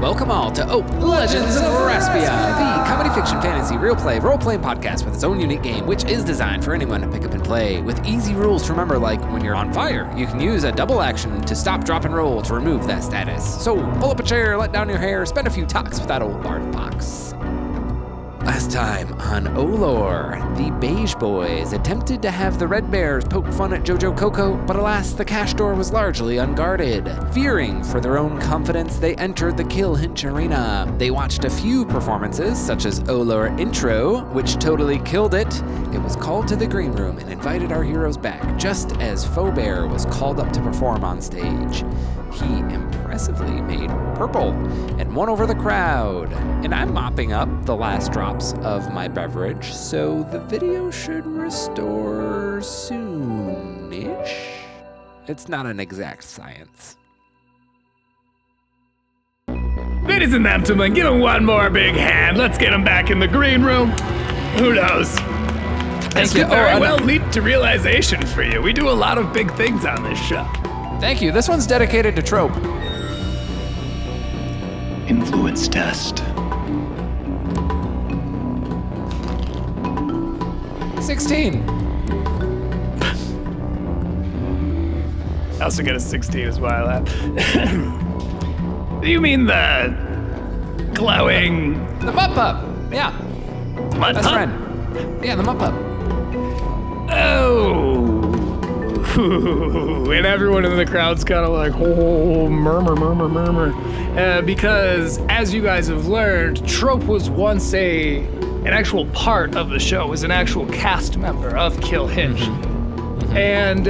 Welcome all to Legends of Raspia, the comedy fiction fantasy real play role-playing podcast with its own unique game, which is designed for anyone to pick up and play, with easy rules to remember, like when you're on fire, you can use a double action to stop, drop, and roll to remove that status. So pull up a chair, let down your hair, spend a few talks with that old Bardfox. Last time on OLoR, the Beige Boys attempted to have the Red Bears poke fun at Jojo Coco, but alas, the cash door was largely unguarded. Fearing for their own confidence, they entered the Kill Hinch arena. They watched a few performances, such as OLoR Intro, which totally killed it. It was called to the green room and invited our heroes back, just as Faux Bear was called up to perform on stage. He impressively made purple and won over the crowd. And I'm mopping up the last drops of my beverage, so the video should restore soon-ish. It's not an exact science. Ladies and gentlemen, give him one more big hand. Let's get him back in the green room. Who knows? This could very well lead to realization for you. We do a lot of big things on this show. Thank you. This one's dedicated to Trope. Influence test. 16. I also got a 16 is why I laugh. You mean the glowing... The Mud Pup. Yeah. Mud That's Pup? right. Yeah, the Mud Pup. Oh. And everyone in the crowd's kind of like, oh, murmur. Because as you guys have learned, Trope was once an actual part of the show, was an actual cast member of Kill Hinch. Mm-hmm. And,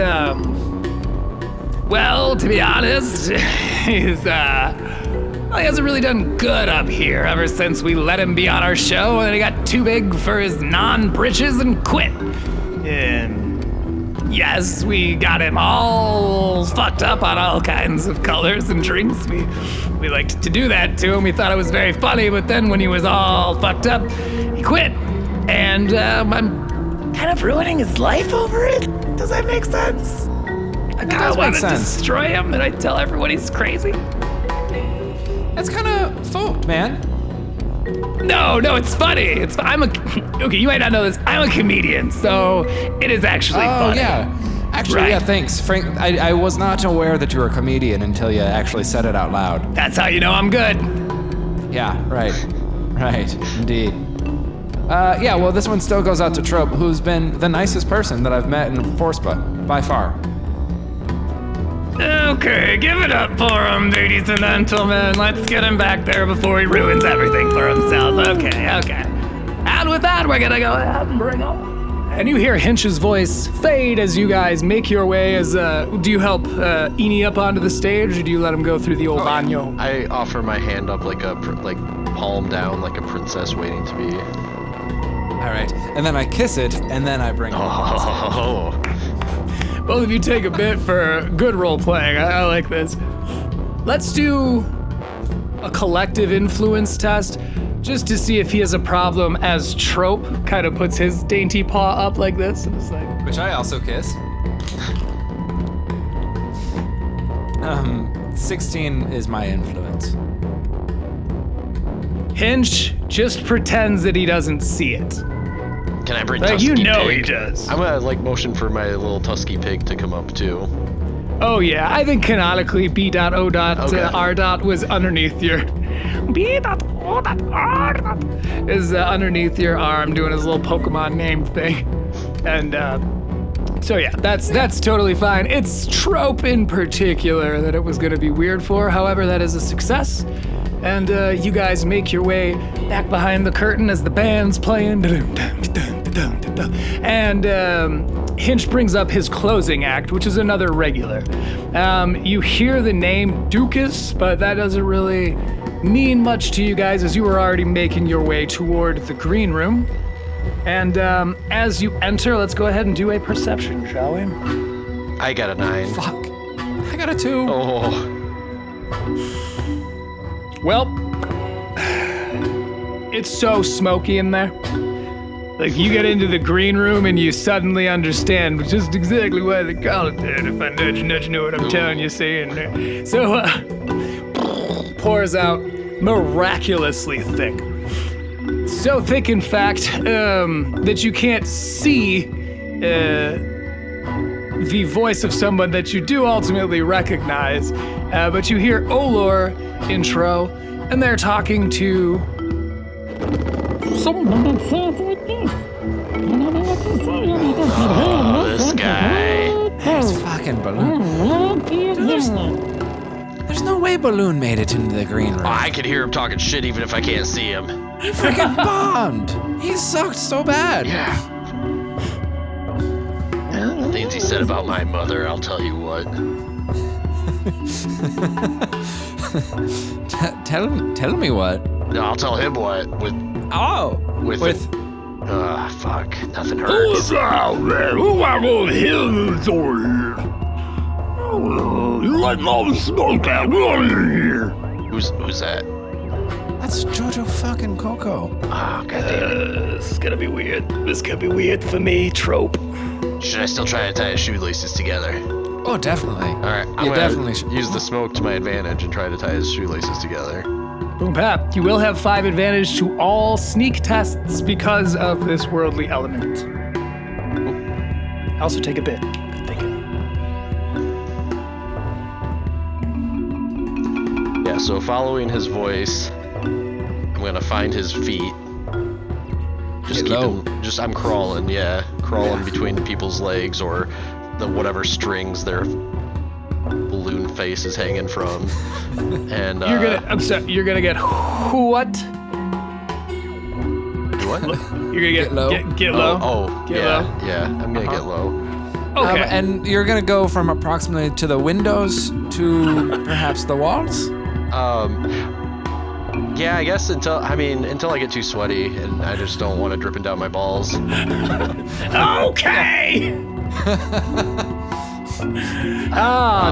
well, to be honest, he hasn't really done good up here ever since we let him be on our show, and then he got too big for his non-britches and quit. And yes, we got him all fucked up on all kinds of colors and drinks. We liked to do that to him. We thought it was very funny, but then when he was all fucked up, he quit. And I'm kind of ruining his life over it. Does that make sense? I kind of want to destroy him, and I tell everyone he's crazy. That's kind of full, man. No, it's funny. Okay, you might not know this. I'm a comedian, so it is actually funny. Oh, yeah. Actually, yeah, thanks. Frank, I was not aware that you were a comedian until you actually said it out loud. That's how you know I'm good. Yeah, right, indeed. Yeah, well, this one still goes out to Trope, who's been the nicest person that I've met in Forspa, by far. Okay, give it up for him, ladies and gentlemen. Let's get him back there before he ruins everything for himself. Okay. And with that, we're gonna go ahead and bring him. And you hear Hinch's voice fade as you guys make your way as, do you help Eni up onto the stage, or do you let him go through the old baño? I offer my hand up like palm down like a princess waiting to be... All right, and then I kiss it, and then I bring him on stage. Both of you take a bit for good role playing. I like this. Let's do a collective influence test just to see if he has a problem as Trope kind of puts his dainty paw up like this. And it's like, which I also kiss. 16 is my influence. Hinch just pretends that he doesn't see it. Can I bring like, Tusky you know Pig? He does. I'm gonna motion for my little Tusky Pig to come up too. Oh yeah, I think canonically B.O.R. was underneath your B.O.R. is underneath your arm doing his little Pokemon name thing, and so yeah, that's totally fine. It's Trope in particular that it was gonna be weird for. However, that is a success. And you guys make your way back behind the curtain as the band's playing. And Hinch brings up his closing act, which is another regular. You hear the name Dukas, but that doesn't really mean much to you guys as you were already making your way toward the green room. And as you enter, let's go ahead and do a perception, shall we? I got a 9. Fuck. I got a 2. Oh. Well, it's so smoky in there. Like, you get into the green room and you suddenly understand just exactly why they call it that. If I nudge, know what I'm telling you, see? And so, pours out miraculously thick. So thick, in fact, that you can't see the voice of someone that you do ultimately recognize. But you hear OLoR intro, and they're talking to Oh, this guy. There's fucking Balloon. Dude, there's no way Balloon made it into the green room. Oh, I could hear him talking shit even if I can't see him. He freaking bombed. He sucked so bad. Yeah. The things he said about my mother, I'll tell you what. Tell me what. No, I'll tell him what. With fuck, nothing hurts. You like all the smoke out here? Who's that? That's Jojo fucking Coco. Oh, goddamn. This is gonna be weird. This is gonna be weird for me, trope. Should I still try to tie his shoelaces together? Oh, definitely. All right, I'm You gonna definitely should. use the smoke to my advantage and try to tie his shoelaces together. Boom pap. You will have 5 advantage to all sneak tests because of this worldly element. Also take a bit. Thank you. Yeah, so following his voice, I'm gonna find his feet. Just Get low. I'm crawling, crawling between people's legs or the whatever strings their balloon face is hanging from. And You're gonna get what? what? You're gonna Get low. Get low. Get yeah, low. yeah. I'm gonna get low. Okay. And you're gonna go from approximately to the windows to perhaps the walls. Yeah, I guess until I get too sweaty and I just don't want it dripping down my balls. Okay.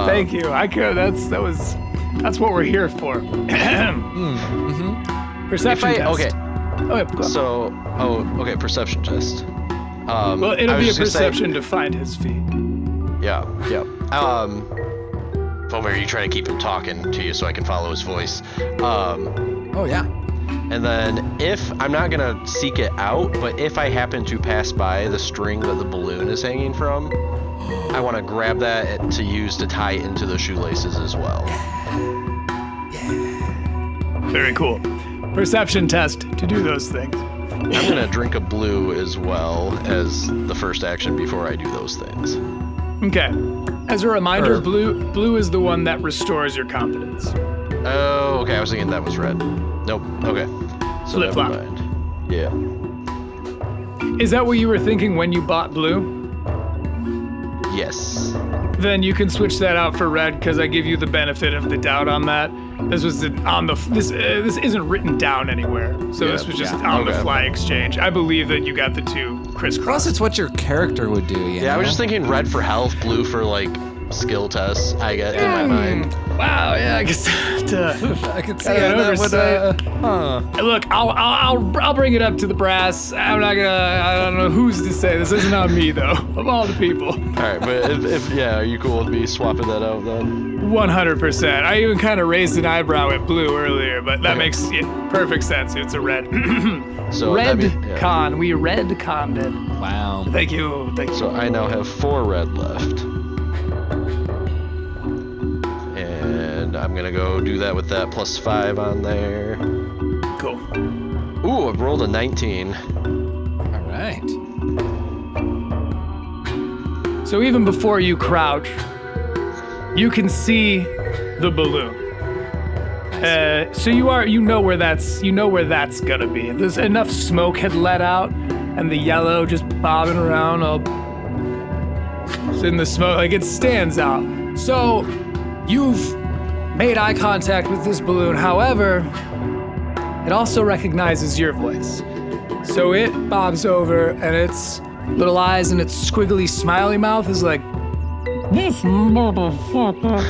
Thank you. That's what we're here for. Perception test. Okay. Oh, yeah, go on. Okay, perception test. Well, it'll be a perception to find his feet. Yeah. Fomer, you try to keep him talking to you so I can follow his voice. Oh yeah. And then if I'm not gonna seek it out, but if I happen to pass by the string that the balloon is hanging from, I want to grab that to use to tie it into the shoelaces as well. Very cool. Perception test to do those things. I'm gonna drink a blue as well as the first action before I do those things. Okay. As a reminder, blue is the one that restores your confidence. Oh, okay. I was thinking that was red. Nope. Okay. So Flip-flop. never mind. Yeah. Is that what you were thinking when you bought blue? Yes. Then you can switch that out for red because I give you the benefit of the doubt on that. This was this isn't written down anywhere, so Yeah, this was just yeah. on the Okay. fly exchange. I believe that you got the two crisscross. Plus, it's what your character would do. You know? I was just thinking red for health, blue for like skill tests. I get in my mind. Wow, yeah, I guess. I could see Got an how that oversight. would. Look, I'll bring it up to the brass. I don't know who's to say. This isn't on me though. Of all the people. All right, but if are you cool with me swapping that out then? 100%. I even kind of raised an eyebrow at blue earlier, but that Okay. makes perfect sense. It's a red. So red that'd be- yeah. con. We red conned it. Wow. Thank you. So I now have 4 red left. And I'm gonna go do that with that plus 5 on there. Cool. Ooh, I've rolled a 19. All right. So even before you crouch, you can see the balloon. So you know where that's gonna be. There's enough smoke had let out, and the yellow just bobbing around all in the smoke, like it stands out. So you've made eye contact with this balloon. However, it also recognizes your voice. So it bobs over, and its little eyes and its squiggly smiley mouth is like, this motherfucker.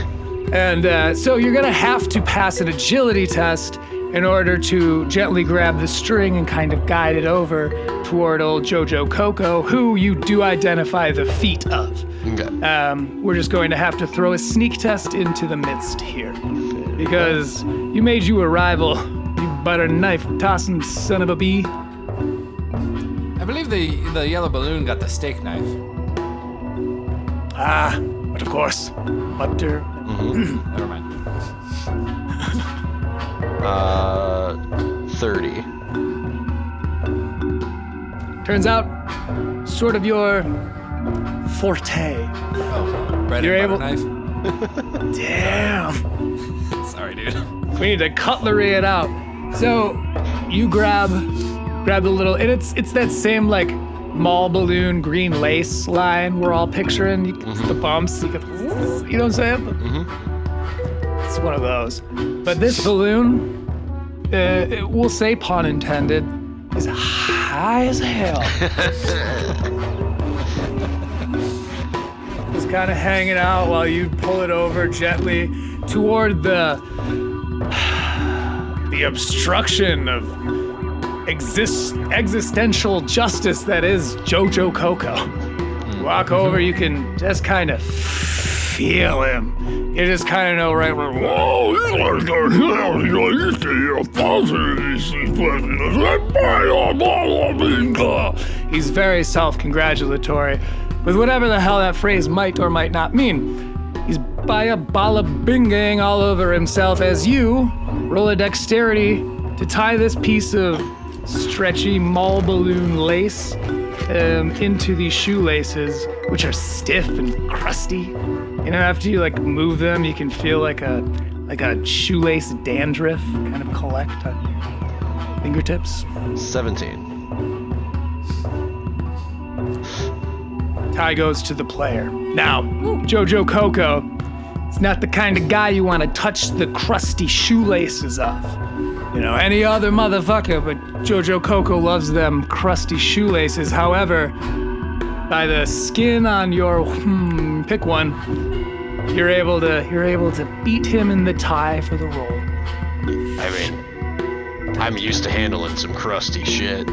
And so you're gonna have to pass an agility test in order to gently grab the string and kind of guide it over toward old Jojo Coco, who you do identify the feet of. Okay. We're just going to have to throw a sneak test into the midst here. because you made you a rival, you butter knife tossing son of a bee. I believe the yellow balloon got the steak knife. Ah, but of course, butter. Never mind. 30. Turns out, sort of your forte. Oh, bread You're and able- butter knife. Damn. Sorry, dude. We need to cutlery it out. So you grab the little, and it's that same like mall balloon green lace line we're all picturing. You can the bumps. You know what I'm saying? It's one of those. But this balloon, we'll say pun intended, is high as hell. It's kind of hanging out while you pull it over gently toward the obstruction of existential justice that is Jojo Coco. Walk over, you can just kind of feel him. You just kind of know right where, whoa, he's very self-congratulatory with whatever the hell that phrase might or might not mean. He's binging all over himself as you roll a dexterity to tie this piece of stretchy mall balloon lace into these shoelaces, which are stiff and crusty. You know, after you like move them, you can feel like a shoelace dandruff kind of collect on your fingertips. 17. Tie goes to the player. Now, Jojo Coco, it's not the kind of guy you want to touch the crusty shoelaces of. You know, any other motherfucker, but Jojo Coco loves them crusty shoelaces. However, by the skin on your pick one, you're able to beat him in the tie for the roll. I mean, I'm used to handling some crusty shit.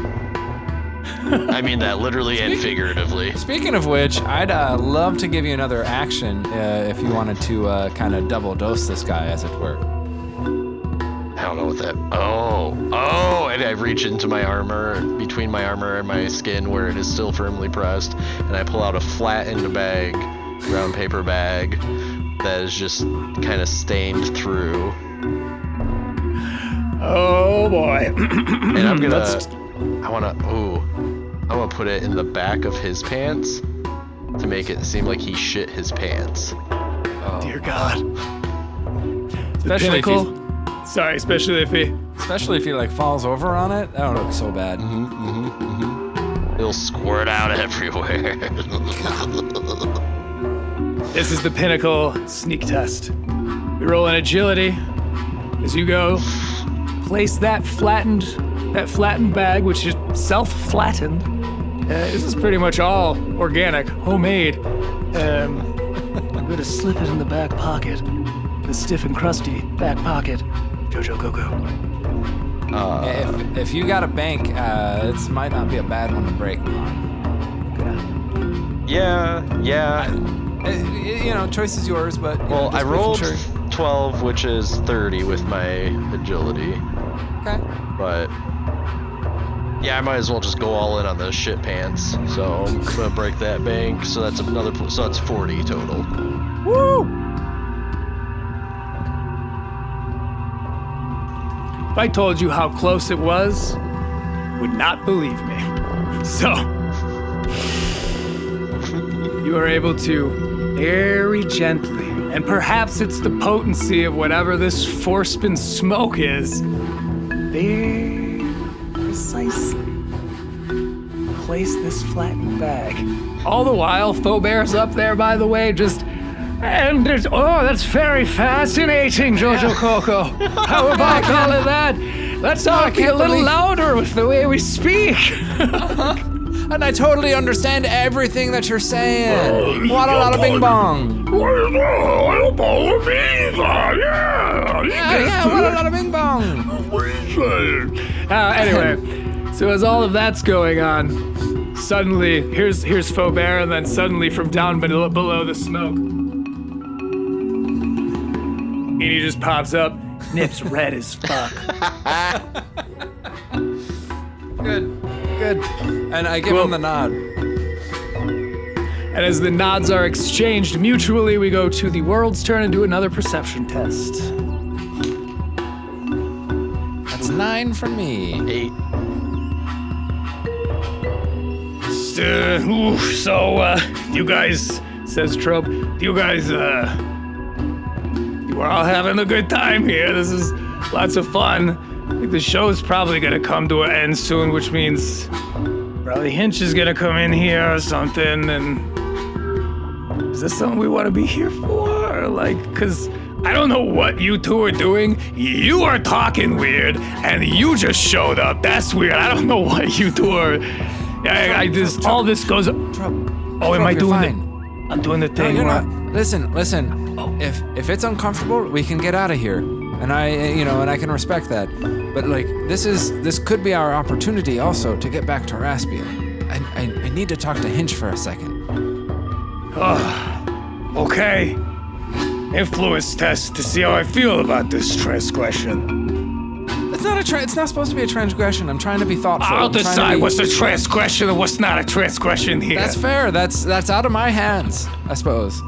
I mean that literally and figuratively. Speaking of which, I'd love to give you another action if you wanted to kind of double dose this guy, as it were. I don't know what that. Oh, and I reach into my armor, between my armor and my skin where it is still firmly pressed, and I pull out a flattened bag, brown paper bag, that is just kind of stained through. Oh boy. And I'm gonna, I wanna put it in the back of his pants to make it seem like he shit his pants. Oh, dear God. Especially Especially if he like falls over on it, that would look so bad. It'll squirt out everywhere. This is the pinnacle sneak test. We roll an agility as you go. Place that flattened bag, which is self-flattened. This is pretty much all organic, homemade. I'm gonna slip it in the back pocket, the stiff and crusty back pocket. Jojo Coco. If you got a bank, this might not be a bad one to break on. Yeah. You know, choice is yours, but Well, I rolled sure. 12, which is 30 with my agility. Okay. But yeah, I might as well just go all in on the shit pants. So I'm gonna break that bank. So that's 40 total. Woo! If I told you how close it was, you would not believe me. So, you are able to very gently, and perhaps it's the potency of whatever this force-spin smoke is, very precisely place this flattened bag. All the while, Faubert's up there, by the way, just... And there's, that's very fascinating, Jojo Coco. How about all of that? Let's all be a little louder with the way we speak. And I totally understand everything that you're saying. What a lot of bing bong. Yeah, what a lot of bing bong. Anyway, so as all of that's going on, suddenly, here's Faubert, and then suddenly from down below the smoke, Eenie just pops up. Nip's red as fuck. Good. And I give him the nod. And as the nods are exchanged mutually, we go to the world's turn and do another perception test. That's 9 from me. 8. You guys, says Trope, you guys, you are all having a good time here. This is lots of fun. I think the show's probably gonna come to an end soon, which means probably Hinch is gonna come in here or something, and is this something we want to be here for? Like, cause I don't know what you two are doing. You are talking weird, and you just showed up. That's weird. I don't know what you two are. All this goes. Oh, am I doing it? I'm doing the thing. No, you're not. Listen. If it's uncomfortable, we can get out of here, and I can respect that. But like, this could be our opportunity also to get back to Raspia. I need to talk to Hinch for a second. Okay. Influence test to see how I feel about this transgression. It's not supposed to be a transgression. I'm trying to be thoughtful. I'll decide what's a transgression and what's not a transgression here. That's fair. That's out of my hands, I suppose.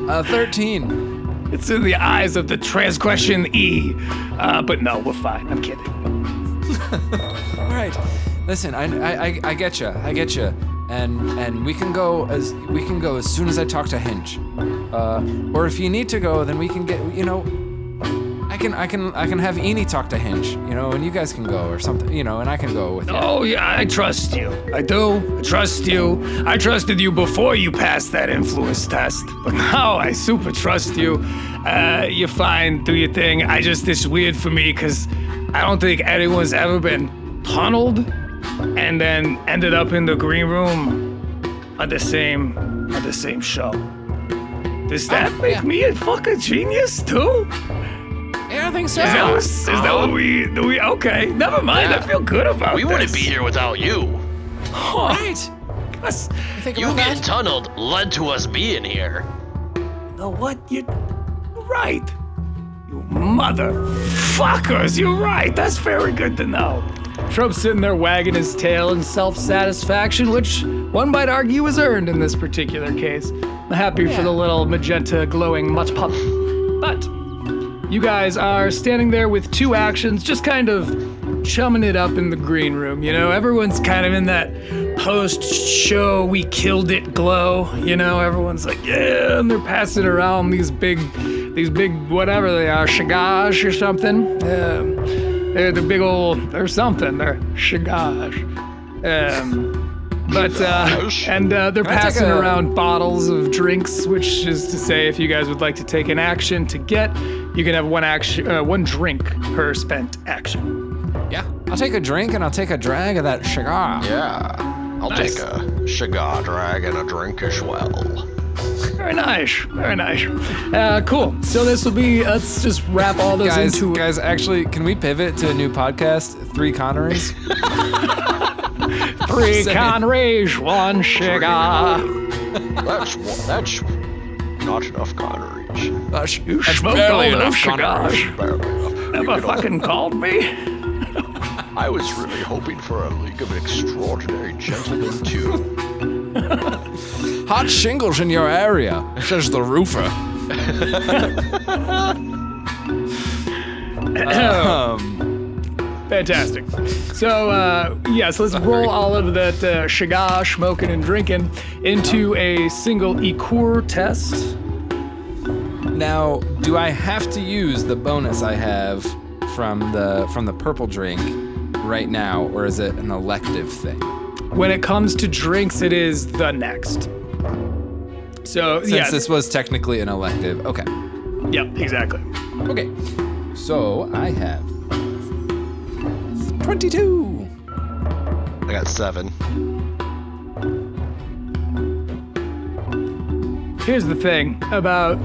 13. It's in the eyes of the transgression E. But no, we're fine. I'm kidding. All right. Listen, I get you. And we can go as soon as I talk to Hinch. Or if you need to go, then we can get, I can have Eenie talk to Hinch, and you guys can go or something, and I can go with you. Oh yeah, I trust you. I do. I trust you. I trusted you before you passed that influence test, but now I super trust you. You're fine. Do your thing. It's weird for me because I don't think anyone's ever been tunneled and then ended up in the green room on the same show. Does that make me a fucking genius too? Yeah, I think so. Is that what we okay, never mind. Yeah. I feel good about We this. wouldn't be here without you. Right. You getting tunneled led to us being here. know what? You're right. You motherfuckers, you're right. That's very good to know. Trope's sitting there wagging his tail in self-satisfaction, which one might argue is earned in this particular case. I'm happy for the little magenta glowing mutt pup. But you guys are standing there with two actions, just kind of chumming it up in the green room. You know, everyone's kind of in that post-show we killed it glow. You know, everyone's like, yeah, and they're passing around these big whatever they are, Shigarsh or something. They're the big old, or something. They're Shigarsh. They're passing around bottles of drinks, which is to say, if you guys would like to take an action to get, you can have one drink per spent action. Yeah, I'll take a drink and I'll take a drag of that Shigar. Yeah, I'll take a Shigar drag and a drink as well. Very nice, very nice. Cool. So this will be, let's just wrap all those into... Guys, actually, can we pivot to a new podcast? 3 Connerys? 3 Connerys, 1 Shigar. That's not enough Connerys. You smoked all those Shigars. Never fucking called me. I was really hoping for a League of Extraordinary Gentlemen too. Hot shingles in your area, says the roofer. Fantastic. So, yes, let's roll all of that Shigar, smoking and drinking, into a single Ecour test. Now, do I have to use the bonus I have from the purple drink right now, or is it an elective thing? When it comes to drinks, it is the next. So, Since this was technically an elective. Okay. Yep, exactly. Okay. So, I have 22. I got 7. Here's the thing about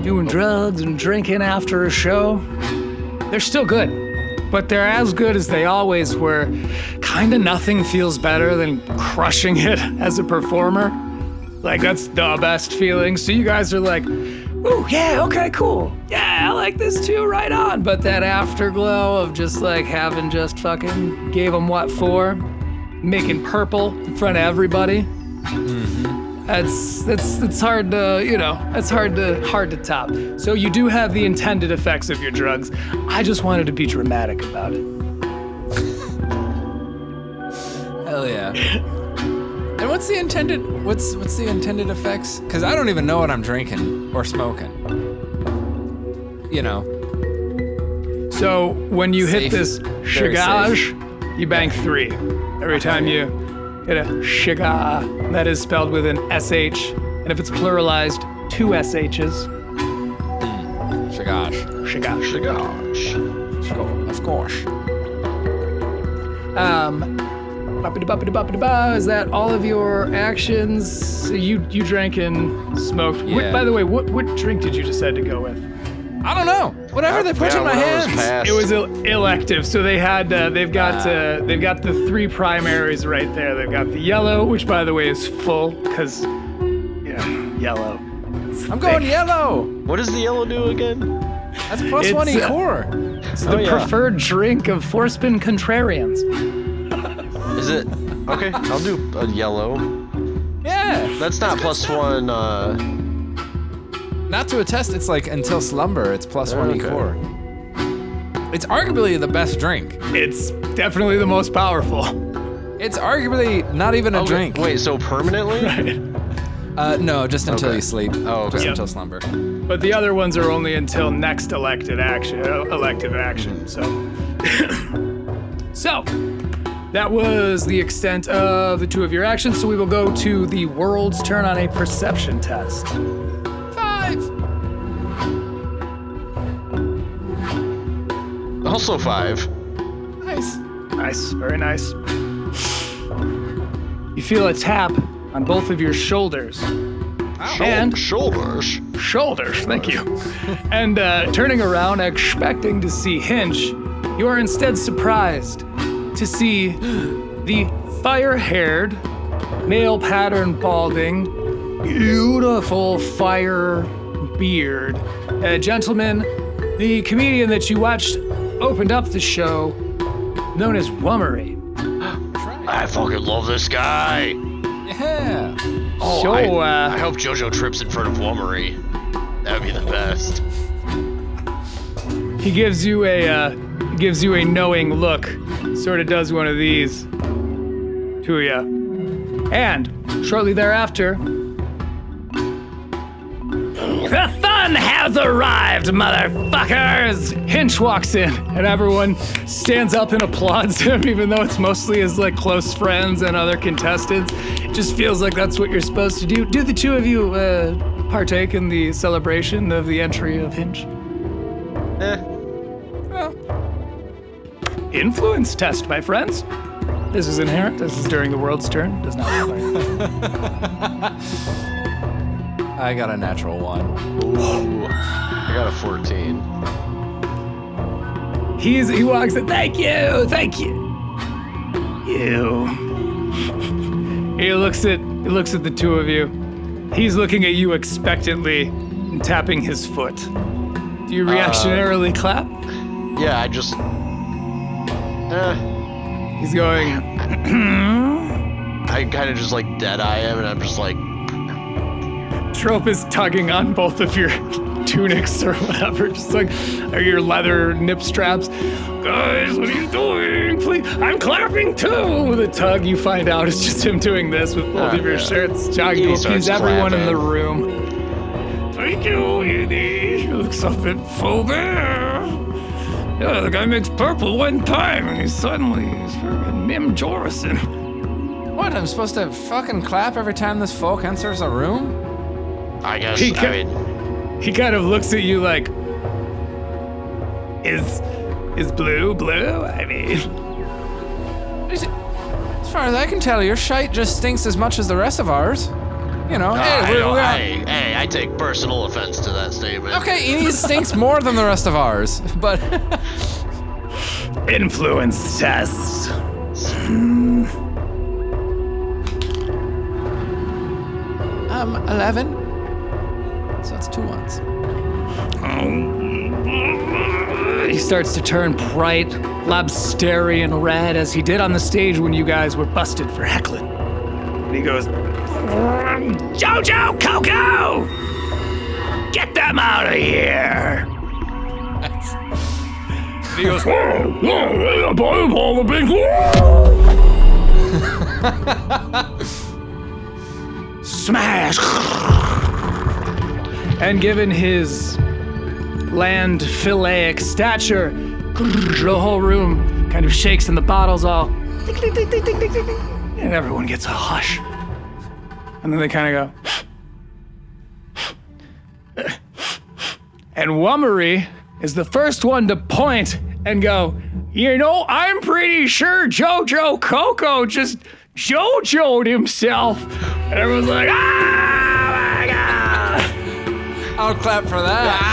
doing drugs and drinking after a show. They're still good, but they're as good as they always were. Kinda nothing feels better than crushing it as a performer. Like, that's the best feeling. So you guys are like Ooh, yeah, okay, cool. Yeah, I like this too, right on. But that afterglow of just like having just fucking gave them what for, making purple in front of everybody. Mm-hmm. That's hard to, that's hard to top. So you do have the intended effects of your drugs. I just wanted to be dramatic about it. Hell yeah. And what's the intended effects? Because I don't even know what I'm drinking or smoking. So when you hit this Very Shigarsh, you bank 3. Every time you hit a Shigar, that is spelled with an SH, and if it's pluralized, 2 SHs. Shigarsh. Shigarsh. Of course. Is that all of your actions? You drank and smoked. Yeah. By the way, what drink did you decide to go with? I don't know. Whatever they put in my hands. It was elective, so they had they've got the 3 primaries right there. They've got the yellow, which by the way is full because yellow. I'm going yellow. What does the yellow do again? That's plus 1 core. It's the preferred drink of Forspin contrarians. Is it? Okay, I'll do a yellow. Yeah. That's not plus 1. Not to attest, it's like until slumber, it's plus 1 core. It's arguably the best drink. It's definitely the most powerful. It's arguably not even a drink. Wait, so permanently? Right. No, just until you sleep. Oh, okay. Just until slumber. But the other ones are only until next elective action. So, so that was the extent of the 2 of your actions. So we will go to the world's turn on a perception test. 5. Also 5. Nice, very nice. You feel a tap on both of your shoulders. And shoulders. Thank you. And turning around, expecting to see Hinch, you are instead surprised to see the fire-haired, male pattern balding, beautiful fire beard gentleman, the comedian that you watched opened up the show, known as Wummery. I fucking love this guy. Yeah. Oh, So, I hope JoJo trips in front of Wummery. That would be the best. He gives you a knowing look, sort of does one of these to you. And shortly thereafter, the fun has arrived, motherfuckers! Hinch walks in, and everyone stands up and applauds him, even though it's mostly his like close friends and other contestants. It just feels like that's what you're supposed to do. Do the 2 of you partake in the celebration of the entry of Hinch? Well, influence test, my friends. This is inherent. This is during the world's turn. Does not require. I got a natural 1. Ooh, I got a 14. He walks in. Thank you. He looks at the 2 of you. He's looking at you expectantly and tapping his foot. Do you reactionarily clap? Yeah, I just... He's going... I kind of just like dead-eye him, and I'm just like... Trope is tugging on both of your tunics or whatever, just like your leather nip straps. Guys, what are you doing? Please, I'm clapping too. With a tug, you find out it's just him doing this with both of your shirts. Jogging to appease everyone in the room. Thank you, Andy. You look so fitful there. Yeah, the guy makes purple one time, and he's fucking Mim Jorison. What? I'm supposed to fucking clap every time this folk enters a room? I guess, He kind of looks at you like, is blue? I mean... As far as I can tell, your shite just stinks as much as the rest of ours. You know, hey, I take personal offense to that statement. Okay, he stinks more than the rest of ours, but... Influence test. 11. So it's 2 1s. He starts to turn bright, lobsterian red, as he did on the stage when you guys were busted for heckling. And he goes, Jojo, Coco! Get them out of here! And he goes, all the big smash! And given his land-philaic stature, the whole room kind of shakes and the bottles all tick, tick, tick, tick, tick, tick, tick, and everyone gets a hush. And then they kind of go. And Wummery is the first one to point and go, you know, I'm pretty sure Jojo Coco just Jojo'd himself. And everyone's like, ah, my God. I'll clap for that.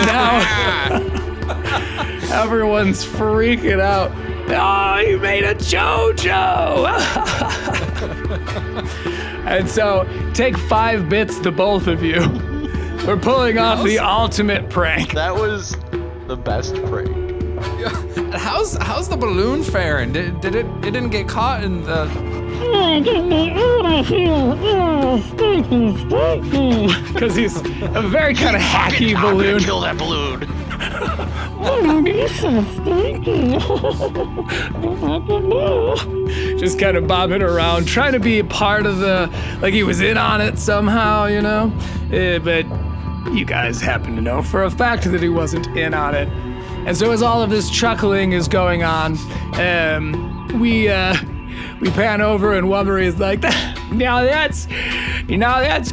Now, everyone's freaking out. Oh, you made a JoJo! And so, take 5 bits to both of you. We're pulling off the ultimate prank. That was the best prank. How's the balloon faring? It didn't get caught in the... Because he's a very kind of hacky balloon. Kill that balloon. Just kind of bobbing around, trying to be a part of the, like he was in on it somehow, you know? But you guys happen to know for a fact that he wasn't in on it. And so as all of this chuckling is going on, we pan over and Wummery is like, now that's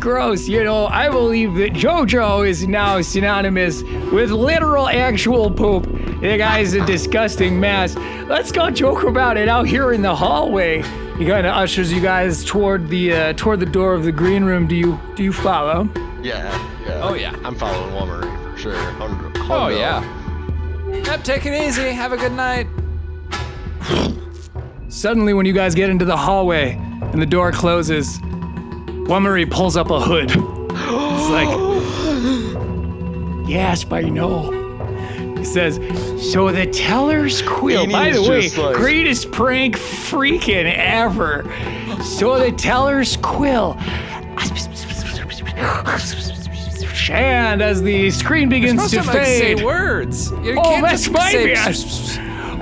gross. You know, I believe that JoJo is now synonymous with literal actual poop. The guy's a disgusting mess. Let's go joke about it out here in the hallway. He kind of ushers you guys toward the door of the green room. Do you follow? Yeah. Oh, yeah. I'm following Wummery for sure. Oh, yeah. Yep, take it easy. Have a good night. Suddenly, when you guys get into the hallway and the door closes, Wummery pulls up a hood. It's like, yes, I know. He says, so the teller's quill. By the way, like... greatest prank freaking ever. So the teller's quill. And as the screen begins to fade. Say words. You Oh, can't that's just my say bad.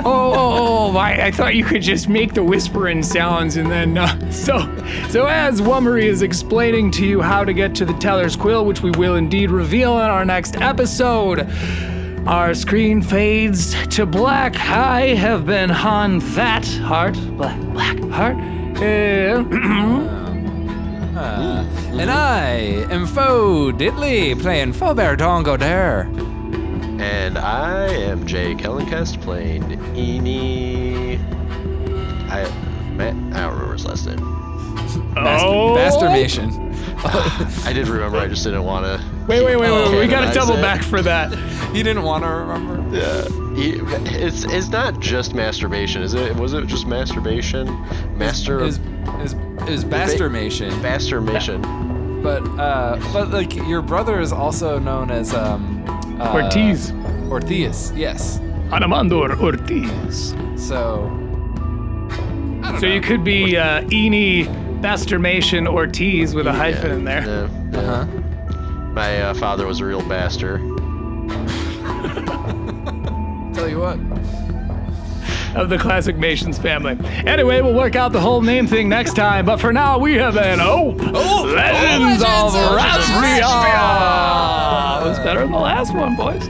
I thought you could just make the whispering sounds and then, so as Wummery is explaining to you how to get to the teller's quill, which we will indeed reveal in our next episode, our screen fades to black. I have been Han Fat Heart, Black Heart, and I am Faux Diddley playing Faubert Dongo Dare. And I am Jay Kellencast playing Eni. I don't remember his last name. Masturbation. I did remember. I just didn't want to. Wait. We gotta double back for that. You didn't want to remember? Yeah. It's not just masturbation, is it? Was it just masturbation? Is masturbation. Masturbation. But like your brother is also known as Ortiz. Ortiz, yes. Armando Ortiz. So I don't know. You could be Eni Masturbation Ortiz with a hyphen in there. Yeah. Uh-huh. My father was a real bastard. Tell you what. Of the classic Masons family. Anyway, we'll work out the whole name thing next time, but for now we have an Legends of Raspia! It was better than the last one, boys.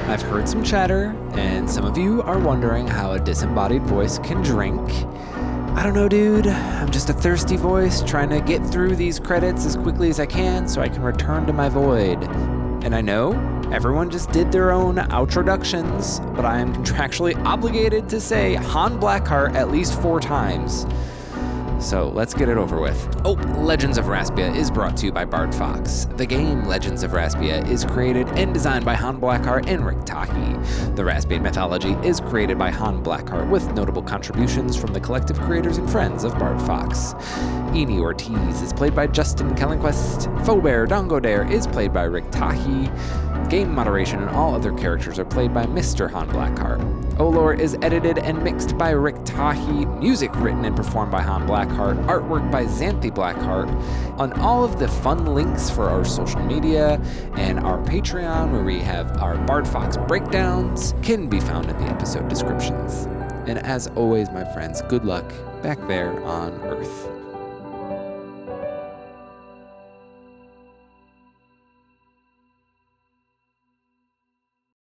I've heard some chatter, and some of you are wondering how a disembodied voice can drink. I don't know, dude. I'm just a thirsty voice trying to get through these credits as quickly as I can so I can return to my void. And I know everyone just did their own outroductions, but I am contractually obligated to say Han Blackheart at least 4 times. So let's get it over with. Oh, Legends of Raspia is brought to you by Bardfox. The game Legends of Raspia is created and designed by Han Blackheart and Rik Tahee. The Raspian mythology is created by Han Blackheart with notable contributions from the collective creators and friends of Bardfox. Eni Ortiz is played by Justin Kellenquist. Fobear Dongodare is played by Rik Tahee. Game moderation and all other characters are played by Mr. Han Blackheart. OLoR is edited and mixed by Rik Tahee, music written and performed by Han Blackheart, artwork by Xanthi Blackheart. On all of the fun links for our social media and our Patreon, where we have our Bardfox breakdowns, can be found in the episode descriptions. And as always, my friends, good luck back there on Earth.